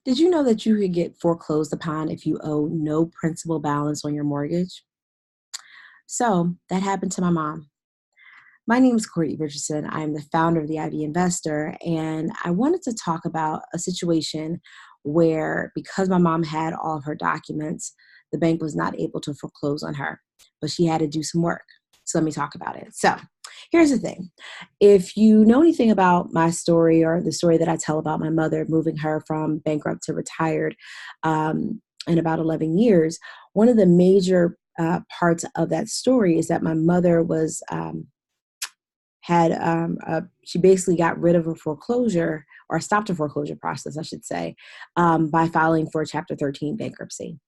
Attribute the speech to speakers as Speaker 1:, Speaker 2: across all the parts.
Speaker 1: Did you know that you could get foreclosed upon if you owe no principal balance on your mortgage? So that happened to my mom. My name is Courtney Richardson. I'm the founder of the Ivy Investor, and I wanted to talk about a situation where, because my mom had all of her documents, the bank was not able to foreclose on her, but she had to do some work. So let me talk about it. So here's the thing. If you know anything about my story or the story that I tell about my mother moving her from bankrupt to retired in about 11 years, one of the major parts of that story is that my mother was she basically got rid of a foreclosure, or stopped a foreclosure process, I should say, by filing for Chapter 13 bankruptcy.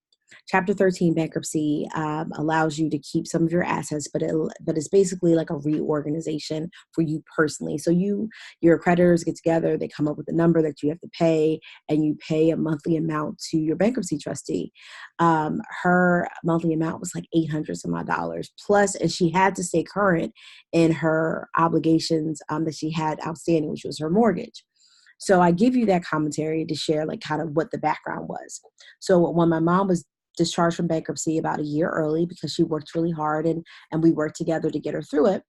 Speaker 1: Chapter 13 bankruptcy allows you to keep some of your assets, but it's basically like a reorganization for you personally. So your creditors get together, they come up with a number that you have to pay, and you pay a monthly amount to your bankruptcy trustee. Her monthly amount was like $800 some odd dollars plus, and she had to stay current in her obligations that she had outstanding, which was her mortgage. So I give you that commentary to share like kind of what the background was. So when my mom was discharged from bankruptcy about a year early, because she worked really hard, and we worked together to get her through it.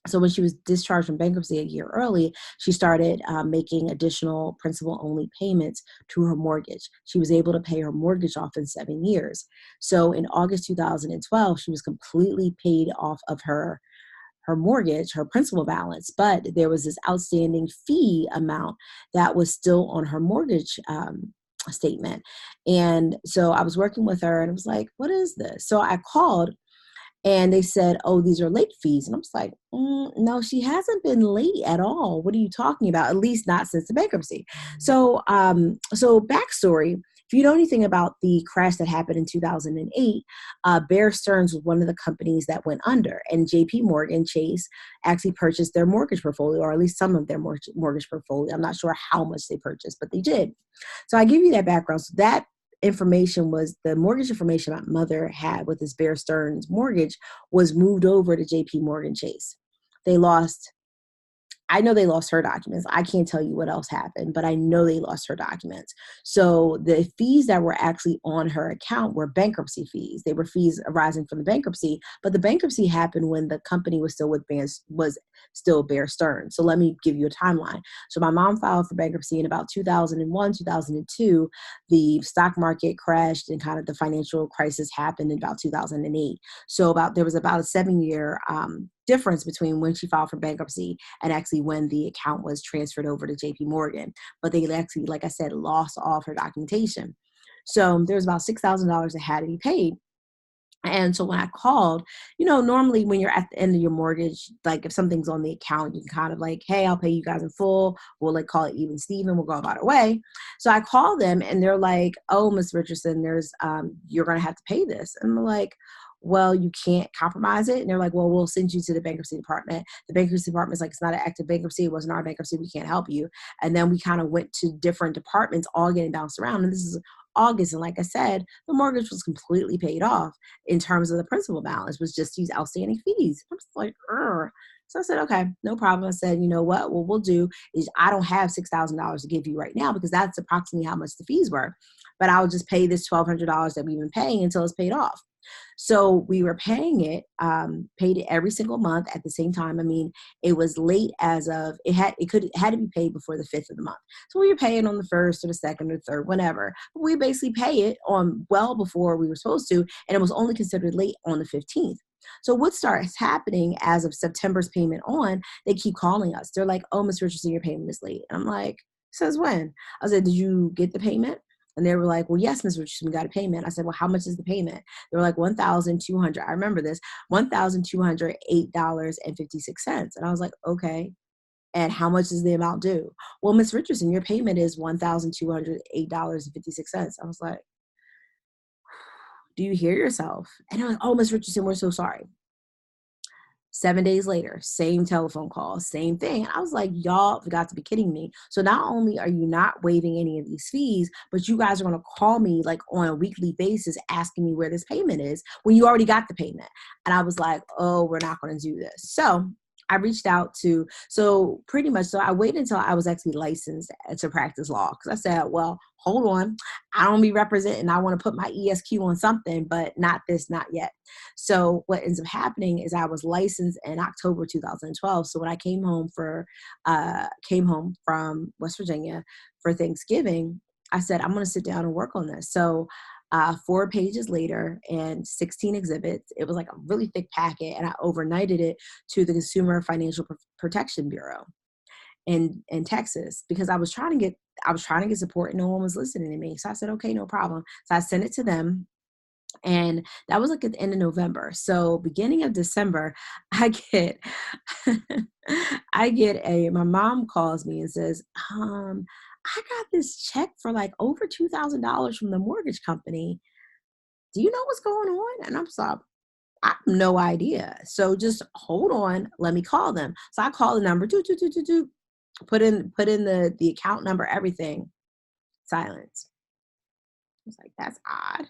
Speaker 1: So when she was discharged from bankruptcy a year early, she started making additional principal only payments to her mortgage. She was able to pay her mortgage off in 7 years. So in August 2012, she was completely paid off of her mortgage, her principal balance, but there was this outstanding fee amount that was still on her mortgage statement. And so I was working with her, and I was like, what is this? So I called, and they said, oh, these are late fees. And I was like, no, she hasn't been late at all. What are you talking about? At least not since the bankruptcy. So backstory. If you know anything about the crash that happened in 2008, Bear Stearns was one of the companies that went under, and JP Morgan Chase actually purchased their mortgage portfolio, or at least some of their mortgage portfolio. I'm not sure how much they purchased, but they did. So I give you that background. So that information was the mortgage information my mother had with this Bear Stearns mortgage was moved over to JP Morgan Chase. They lost I know they lost her documents. I can't tell you what else happened, but I know they lost her documents. So the fees that were actually on her account were bankruptcy fees. They were fees arising from the bankruptcy, but the bankruptcy happened when the company was still was still Bear Stearns. So let me give you a timeline. So my mom filed for bankruptcy in about 2001, 2002. The stock market crashed, and kind of the financial crisis happened in about 2008. So there was about a 7-year difference between when she filed for bankruptcy and actually when the account was transferred over to JP Morgan. But they actually, like I said, lost all of her documentation. So there was about $6,000 that had to be paid. And so when I called, normally when you're at the end of your mortgage, like if something's on the account, you can kind of like, hey, I'll pay you guys in full. We'll like call it even Steven. We'll go about our way. So I call them, and they're like, oh, Ms. Richardson, you're going to have to pay this. And I'm like, well, you can't compromise it. And they're like, well, we'll send you to the bankruptcy department. The bankruptcy department is like, it's not an active bankruptcy. It wasn't our bankruptcy. We can't help you. And then we kind of went to different departments, all getting bounced around. And this is August. And like I said, the mortgage was completely paid off in terms of the principal balance, was just these outstanding fees. I'm just like, Urgh. So I said, okay, no problem. I said, you know what we'll do is, I don't have $6,000 to give you right now, because that's approximately how much the fees were. But I'll just pay this $1,200 that we've been paying until it's paid off. So we were paying it, paid it every single month at the same time. I mean, it was late it had to be paid before the 5th of the month. So we were paying on the 1st or the 2nd or 3rd, whenever. But we basically pay it on well before we were supposed to, and it was only considered late on the 15th. So what starts happening as of September's payment on, they keep calling us. They're like, oh, Ms. Richardson, your payment is late. And I'm like, says when? I said, did you get the payment? And they were like, well, yes, Ms. Richardson, we got a payment. I said, well, how much is the payment? They were like, $1,200. I remember this, $1,208.56. And I was like, okay. And how much is the amount due? Well, Ms. Richardson, your payment is $1,208.56. I was like, do you hear yourself? And I'm like, oh, Ms. Richardson, we're so sorry. 7 days later, same telephone call, same thing. I was like, y'all got to be kidding me. So not only are you not waiving any of these fees, but you guys are going to call me like on a weekly basis asking me where this payment is when you already got the payment. And I was like, oh, we're not going to do this. So I reached out to, so pretty much, so I waited until I was actually licensed to practice law. Cause I said, well, hold on. I don't be representing. I want to put my ESQ on something, but not this, not yet. So what ends up happening is I was licensed in October 2012. So when I came home from West Virginia for Thanksgiving, I said, I'm going to sit down and work on this. So 4 pages later and 16 exhibits. It was like a really thick packet, and I overnighted it to the Consumer Financial Protection Bureau in Texas because I was trying to get support and no one was listening to me. So I said, okay, no problem. So I sent it to them. And that was like at the end of November. So beginning of December, I get my mom calls me and says, I got this check for like over $2,000 from the mortgage company. Do you know what's going on? And I'm like, I have no idea. So just hold on. Let me call them. So I call the number, put in the account number, everything. Silence. I was like, that's odd.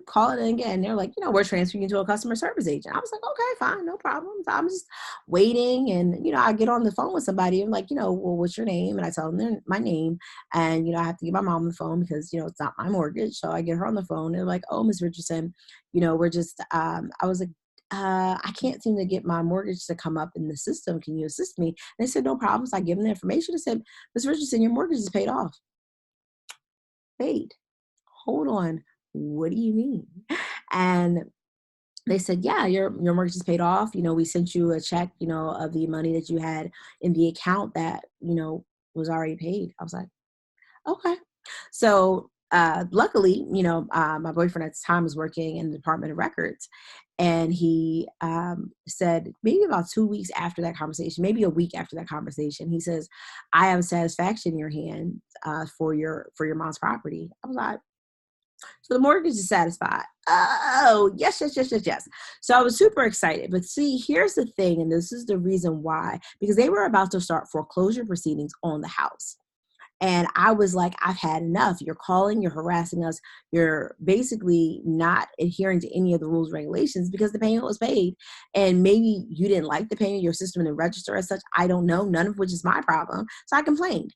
Speaker 1: Call it in again. They're like, we're transferring you to a customer service agent. I was like, okay, fine, no problem. So I'm just waiting. And, I get on the phone with somebody and like, well, what's your name? And I tell them my name. And, I have to get my mom on the phone because, it's not my mortgage. So I get her on the phone. They're like, oh, Miss Richardson, we're just, I was like, I can't seem to get my mortgage to come up in the system. Can you assist me? And they said, no problem. So I give them the information. I said, Miss Richardson, your mortgage is paid off. Paid. Hold on. What do you mean? And they said, yeah, your mortgage is paid off. We sent you a check, of the money that you had in the account that, was already paid. I was like, okay. So luckily, my boyfriend at the time was working in the Department of Records. And he said maybe about 2 weeks after that conversation, maybe a week after that conversation, he says, I have a satisfaction in your hand for your mom's property. I was like, so the mortgage is satisfied. Oh, yes, yes, yes, yes, yes. So I was super excited. But see, here's the thing, and this is the reason why, because they were about to start foreclosure proceedings on the house. And I was like, I've had enough. You're calling, you're harassing us. You're basically not adhering to any of the rules and regulations because the payment was paid. And maybe you didn't like the payment, your system didn't register as such. I don't know, none of which is my problem. So I complained.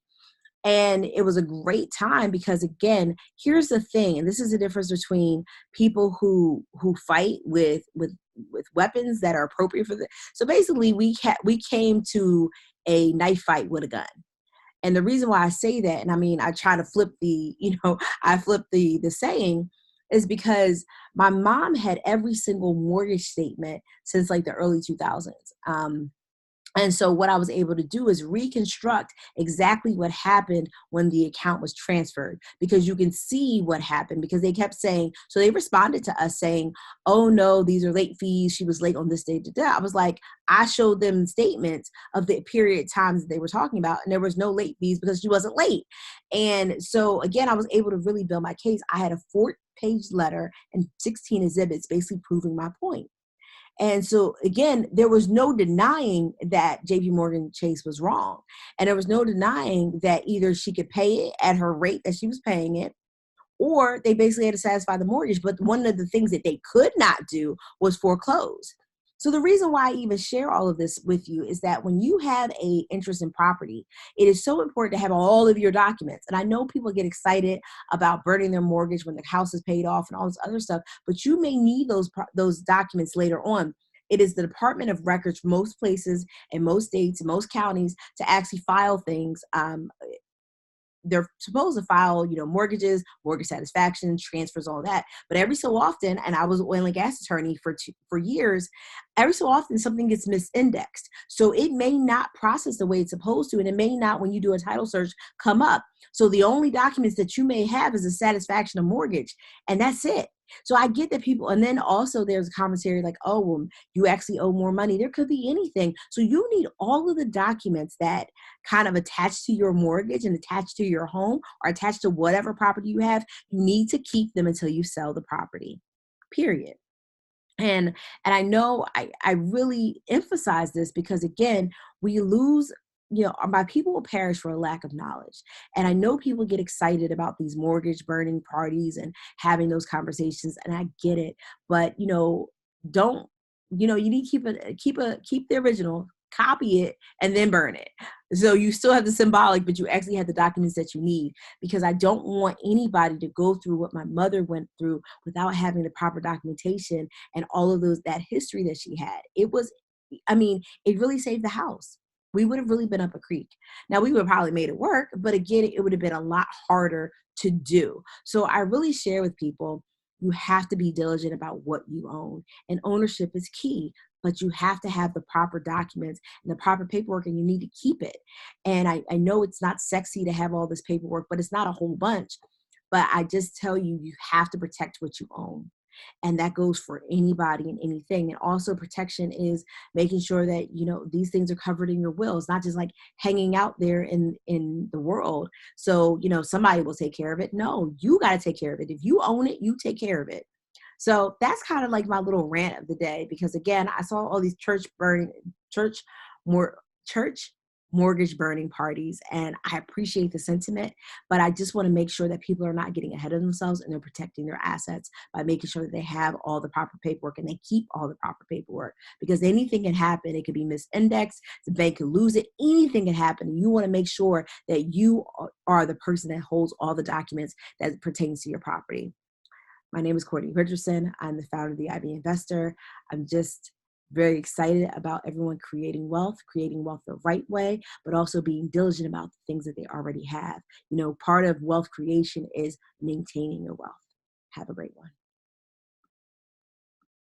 Speaker 1: And it was a great time because, again, here's the thing, and this is the difference between people who fight with weapons that are appropriate for the. So basically, we came to a knife fight with a gun. And the reason why I say that, and I mean, I try to flip I flip the saying, is because my mom had every single mortgage statement since like the early 2000s. And so what I was able to do is reconstruct exactly what happened when the account was transferred, because you can see what happened because they kept saying, so they responded to us saying, oh no, these are late fees. She was late on this day. I was like, I showed them statements of the period times that they were talking about, and there was no late fees because she wasn't late. And so again, I was able to really build my case. I had a 4-page letter and 16 exhibits basically proving my point. And so again, there was no denying that JP Morgan Chase was wrong. And there was no denying that either she could pay it at her rate that she was paying it, or they basically had to satisfy the mortgage. But one of the things that they could not do was foreclose. So the reason why I even share all of this with you is that when you have a interest in property, it is so important to have all of your documents. And I know people get excited about burning their mortgage when the house is paid off and all this other stuff, but you may need those documents later on. It is the Department of Records, most places and most states and most counties, to actually file things. They're supposed to file, mortgages, mortgage satisfaction, transfers, all that. But every so often, and I was an oil and gas attorney for years, every so often something gets misindexed. So it may not process the way it's supposed to, and it may not, when you do a title search, come up. So the only documents that you may have is a satisfaction of mortgage, and that's it. So I get that people, and then also there's a commentary like, oh, well, you actually owe more money. There could be anything. So you need all of the documents that kind of attach to your mortgage and attach to your home or attach to whatever property you have. You need to keep them until you sell the property, period. And I know I really emphasize this because, again, we lose, my people will perish for a lack of knowledge. And I know people get excited about these mortgage burning parties and having those conversations, and I get it. But, don't you need to keep the original, copy it, and then burn it. So you still have the symbolic, but you actually have the documents that you need, because I don't want anybody to go through what my mother went through without having the proper documentation and all of that history that she had. It really saved the house. We would have really been up a creek. Now, we would have probably made it work, but again, it would have been a lot harder to do. So I really share with people, you have to be diligent about what you own, and ownership is key, but you have to have the proper documents and the proper paperwork, and you need to keep it. And I know it's not sexy to have all this paperwork, but it's not a whole bunch. But I just tell you, you have to protect what you own. And that goes for anybody and anything. And also, protection is making sure that these things are covered in your will. It's not just like hanging out there in the world, so somebody will take care of it. No, you got to take care of it. If you own it, you take care of it. So that's kind of like my little rant of the day, because again, I saw all these church more church mortgage burning parties, and I appreciate the sentiment, but I just want to make sure that people are not getting ahead of themselves, and they're protecting their assets by making sure that they have all the proper paperwork and they keep all the proper paperwork, because anything can happen. It could be misindexed, the bank could lose it, anything can happen. And you want to make sure that you are the person that holds all the documents that pertains to your property. My name is Courtney Richardson. I'm the founder of the IB Investor. I'm just very excited about everyone creating wealth the right way, but also being diligent about the things that they already have. Part of wealth creation is maintaining your wealth. Have a great one.